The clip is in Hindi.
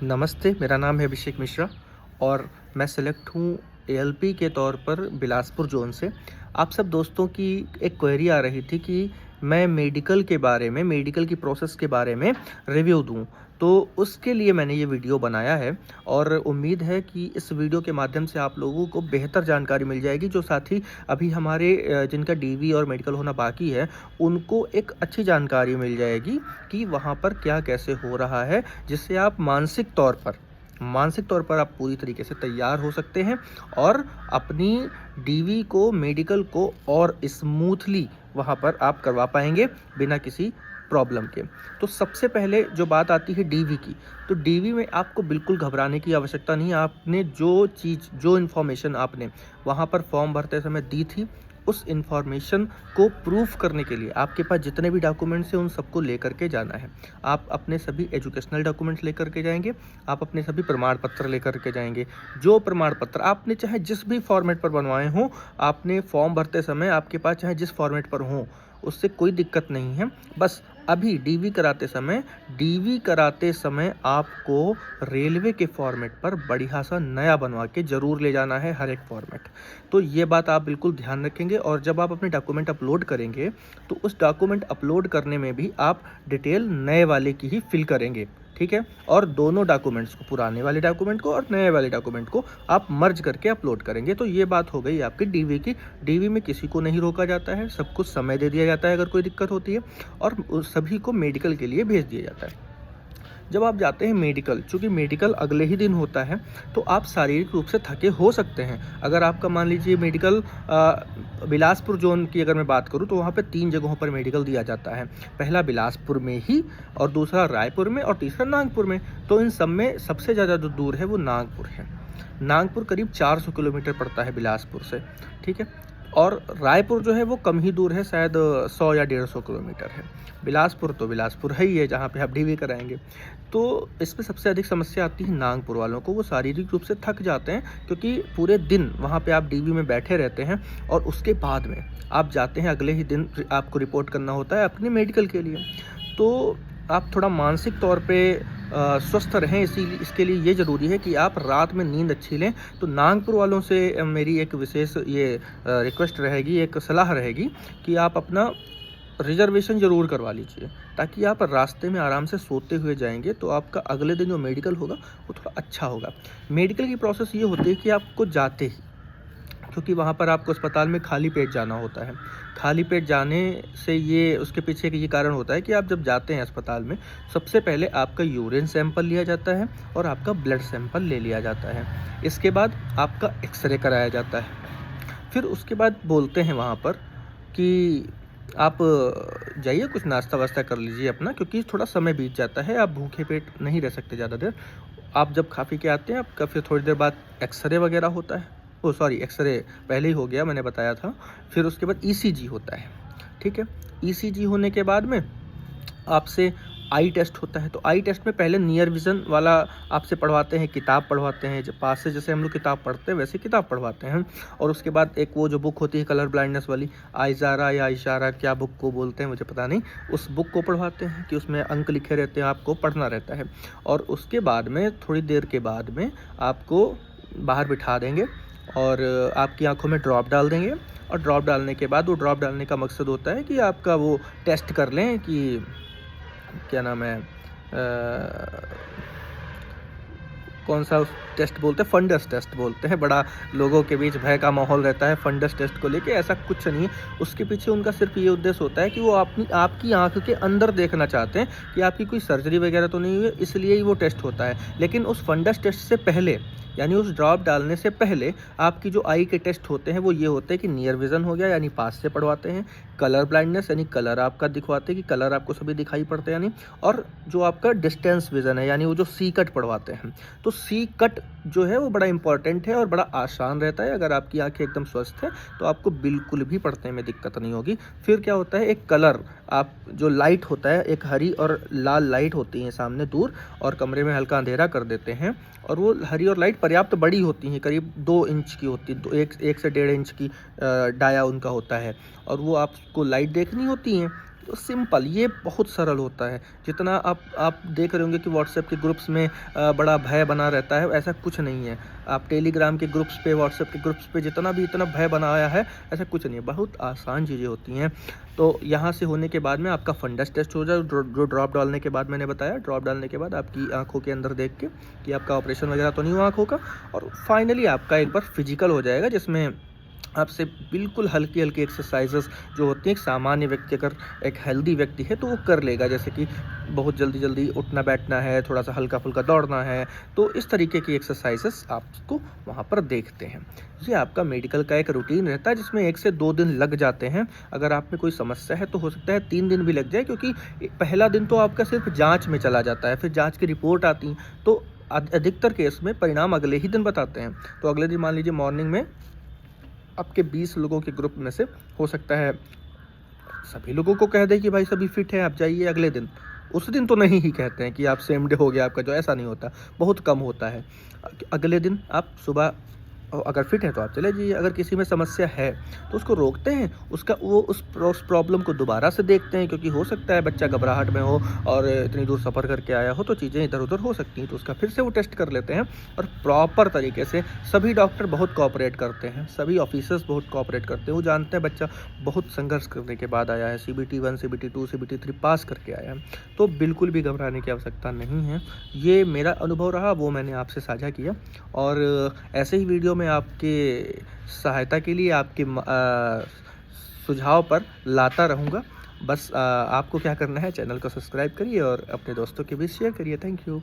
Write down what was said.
नमस्ते, मेरा नाम है अभिषेक मिश्रा और मैं सेलेक्ट हूँ एएलपी के तौर पर बिलासपुर ज़ोन से। आप सब दोस्तों की एक क्वेरी आ रही थी कि मैं मेडिकल की प्रोसेस के बारे में रिव्यू दूँ। तो उसके लिए मैंने ये वीडियो बनाया है और उम्मीद है कि इस वीडियो के माध्यम से आप लोगों को बेहतर जानकारी मिल जाएगी, जो साथी अभी हमारे जिनका डीवी और मेडिकल होना बाकी है, उनको एक अच्छी जानकारी मिल जाएगी कि वहाँ पर क्या कैसे हो रहा है, जिससे आप मानसिक तौर पर आप पूरी तरीके से तैयार हो सकते हैं और अपनी डीवी को, मेडिकल को और स्मूथली वहाँ पर आप करवा पाएंगे बिना किसी प्रॉब्लम के। तो सबसे पहले जो बात आती है डीवी की, तो डीवी में आपको बिल्कुल घबराने की आवश्यकता नहीं है। आपने जो इन्फॉर्मेशन आपने वहाँ पर फॉर्म भरते समय दी थी, उस इन्फॉर्मेशन को प्रूफ करने के लिए आपके पास जितने भी डॉक्यूमेंट्स हैं उन सबको लेकर के जाना है। आप अपने सभी एजुकेशनल डॉक्यूमेंट्स लेकर के जाएंगे, आप अपने सभी प्रमाण पत्र लेकर के जाएंगे। जो प्रमाण पत्र आपने चाहे जिस भी फॉर्मेट पर बनवाए हों, आपने फॉर्म भरते समय आपके पास चाहे जिस फॉर्मेट पर हों, उससे कोई दिक्कत नहीं है। बस अभी डीवी कराते समय आपको रेलवे के फॉर्मेट पर बढ़िया सा नया बनवा के ज़रूर ले जाना है, हर एक फॉर्मेट। तो ये बात आप बिल्कुल ध्यान रखेंगे और जब आप अपने डॉक्यूमेंट अपलोड करेंगे, तो उस डॉक्यूमेंट अपलोड करने में भी आप डिटेल नए वाले की ही फिल करेंगे, ठीक है। और दोनों डॉक्यूमेंट्स को, पुराने वाले डॉक्यूमेंट को और नए वाले डॉक्यूमेंट को आप मर्ज करके अपलोड करेंगे। तो ये बात हो गई आपकी डीवी की। डीवी में किसी को नहीं रोका जाता है, सब कुछ समय दे दिया जाता है अगर कोई दिक्कत होती है, और सभी को मेडिकल के लिए भेज दिया जाता है। जब आप जाते हैं मेडिकल, चूँकि मेडिकल अगले ही दिन होता है, तो आप शारीरिक रूप से थके हो सकते हैं। अगर आपका मान लीजिए मेडिकल बिलासपुर जोन की अगर मैं बात करूं, तो वहाँ पे 3 जगहों पर मेडिकल दिया जाता है। पहला बिलासपुर में ही, और दूसरा रायपुर में, और तीसरा नागपुर में। तो इन सब में सबसे ज़्यादा जो दूर है वो नागपुर है। नागपुर करीब 400 किलोमीटर पड़ता है बिलासपुर से, ठीक है। और रायपुर जो है वो कम ही दूर है, शायद 100 या 150 किलोमीटर है। बिलासपुर तो बिलासपुर है ही है जहाँ पे आप डीवी कराएंगे। तो इसमें सबसे अधिक समस्या आती है नागपुर वालों को। वो शारीरिक रूप से थक जाते हैं, क्योंकि पूरे दिन वहाँ पे आप डीवी में बैठे रहते हैं और उसके बाद में आप जाते हैं, अगले ही दिन आपको रिपोर्ट करना होता है अपने मेडिकल के लिए। तो आप थोड़ा मानसिक तौर पे स्वस्थ रहें, इसीलिए इसके लिए ये ज़रूरी है कि आप रात में नींद अच्छी लें। तो नागपुर वालों से मेरी एक विशेष ये रिक्वेस्ट रहेगी, एक सलाह रहेगी कि आप अपना रिजर्वेशन ज़रूर करवा लीजिए, ताकि आप रास्ते में आराम से सोते हुए जाएंगे, तो आपका अगले दिन जो मेडिकल होगा वो थोड़ा अच्छा होगा। मेडिकल की प्रोसेस ये होती है कि आपको जाते ही, क्योंकि वहाँ पर आपको अस्पताल में खाली पेट जाना होता है। खाली पेट जाने से ये, उसके पीछे ये कारण होता है कि आप जब जाते हैं अस्पताल में, सबसे पहले आपका यूरिन सैंपल लिया जाता है और आपका ब्लड सैंपल ले लिया जाता है। इसके बाद आपका एक्सरे कराया जाता है। फिर उसके बाद बोलते हैं वहाँ पर कि आप जाइए, कुछ नाश्ता वास्ता कर लीजिए अपना, क्योंकि थोड़ा समय बीत जाता है, आप भूखे पेट नहीं रह सकते ज़्यादा देर। आप जब खा पी के आते हैं, आपका फिर थोड़ी देर बाद एक्सरे वगैरह होता है। एक्सरे पहले ही हो गया, मैंने बताया था। फिर उसके बाद ईसीजी होता है, ठीक है। ईसीजी होने के बाद में आपसे आई टेस्ट होता है। तो आई टेस्ट में पहले नियर विज़न वाला आपसे पढ़वाते हैं, किताब पढ़वाते हैं, जब पास से जैसे हम लोग किताब पढ़ते हैं वैसे किताब पढ़वाते हैं। और उसके बाद एक वो जो बुक होती है कलर ब्लाइंडनेस वाली, आइज़ारा या इशारा, क्या बुक को बोलते हैं मुझे पता नहीं, उस बुक को पढ़वाते हैं कि उसमें अंक लिखे रहते हैं, आपको पढ़ना रहता है। और उसके बाद में थोड़ी देर के बाद में आपको बाहर बिठा देंगे और आपकी आंखों में ड्रॉप डाल देंगे। और ड्रॉप डालने के बाद, वो ड्रॉप डालने का मकसद होता है कि आपका वो टेस्ट कर लें कि क्या नाम है, कौन सा टेस्ट बोलते हैं, फंडस टेस्ट बोलते हैं। बड़ा लोगों के बीच भय का माहौल रहता है फंडस टेस्ट को लेके। ऐसा कुछ नहीं है, उसके पीछे उनका सिर्फ ये उद्देश्य होता है कि वो आपकी आंख के अंदर देखना चाहते हैं कि आपकी कोई सर्जरी वगैरह तो नहीं हुई है, इसलिए ही वो टेस्ट होता है। लेकिन उस फंडस टेस्ट से पहले, यानी उस ड्रॉप डालने से पहले, आपकी जो आई के टेस्ट होते हैं वो ये होते हैं कि नियर विज़न हो गया, यानी पास से पढ़वाते हैं, कलर ब्लाइंडनेस यानी कलर आपका दिखवाते हैं कि कलर आपको सभी दिखाई पड़ते हैं, यानी, और जो आपका डिस्टेंस विज़न है, यानी वो जो सी कट पढ़वाते हैं। तो सी कट जो है वो बड़ा इंपॉर्टेंट है और बड़ा आसान रहता है। अगर आपकी आंखें एकदम स्वस्थ है तो आपको बिल्कुल भी पढ़ने में दिक्कत नहीं होगी। फिर क्या होता है, एक कलर, आप जो लाइट होता है, एक हरी और लाल लाइट होती है सामने दूर, और कमरे में हल्का अंधेरा कर देते हैं। और वो हरी और लाइट पर्याप्त बड़ी होती हैं, करीब 2 इंच की होती है, एक से 1.5 इंच की डाया उनका होता है। और वो आपको लाइट देखनी होती हैं तो सिंपल ये बहुत सरल होता है। जितना आप देख रहे होंगे कि व्हाट्सएप के ग्रुप्स में बड़ा भय बना रहता है, ऐसा कुछ नहीं है। आप टेलीग्राम के ग्रुप्स पे, व्हाट्सएप के ग्रुप्स पे जितना भी इतना भय बनाया है, ऐसा कुछ नहीं है। बहुत आसान चीज़ें होती हैं। तो यहाँ से होने के बाद में आपका फंडस टेस्ट हो जाए, जो ड्रॉप डालने के बाद मैंने बताया, ड्रॉप डालने के बाद आपकी आँखों के अंदर देख के कि आपका ऑपरेशन वगैरह तो नहीं हुआ आँखों का, और फाइनली आपका एक बार फिजिकल हो जाएगा, जिसमें आपसे बिल्कुल हल्की-हल्की एक्सरसाइज़ेज़ जो होती हैं, एक सामान्य व्यक्ति अगर एक हेल्दी व्यक्ति है तो वो कर लेगा। जैसे कि बहुत जल्दी-जल्दी उठना-बैठना है, थोड़ा-सा हल्का-फुल्का दौड़ना है, तो इस तरीके की एक्सरसाइज़ेज़ आपको वहाँ पर देखते हैं। ये आपका मेडिकल का एक रूटीन रहता है, जिसमें 1 से 2 दिन लग जाते हैं। अगर आप में कोई समस्या है तो हो सकता है 3 दिन भी लग जाए, क्योंकि पहला दिन तो आपका सिर्फ़ जाँच में चला जाता है, फिर जाँच की रिपोर्ट आती है, तो अधिकतर केस में परिणाम अगले ही दिन बताते हैं। तो अगले दिन मान लीजिए मॉर्निंग में आपके 20 लोगों के ग्रुप में से हो सकता है सभी लोगों को कह दें कि भाई सभी फिट हैं, आप जाइए अगले दिन। उस दिन तो नहीं ही कहते हैं कि आप सेम डे हो गया आपका, जो ऐसा नहीं होता, बहुत कम होता है। अगले दिन आप सुबह अगर फिट है तो आप चले जाइए। अगर किसी में समस्या है तो उसको रोकते हैं, उसका वो उस प्रॉब्लम को दोबारा से देखते हैं, क्योंकि हो सकता है बच्चा घबराहट में हो और इतनी दूर सफ़र करके आया हो, तो चीज़ें इधर-उधर हो सकती हैं, तो उसका फिर से वो टेस्ट कर लेते हैं। और प्रॉपर तरीके से सभी डॉक्टर बहुत कोऑपरेट करते हैं, सभी ऑफिसर्स बहुत कोऑपरेट करते हैं। वो जानते हैं बच्चा बहुत संघर्ष करने के बाद आया है, CBT 1, CBT 2, CBT 3 पास करके आया है, तो बिल्कुल भी घबराने की आवश्यकता नहीं है। ये मेरा अनुभव रहा, वो मैंने आपसे साझा किया, और ऐसे ही वीडियो में आपके सहायता के लिए आपके सुझाव पर लाता रहूँगा। बस आपको क्या करना है, चैनल को सब्सक्राइब करिए और अपने दोस्तों के बीच शेयर करिए। Thank you.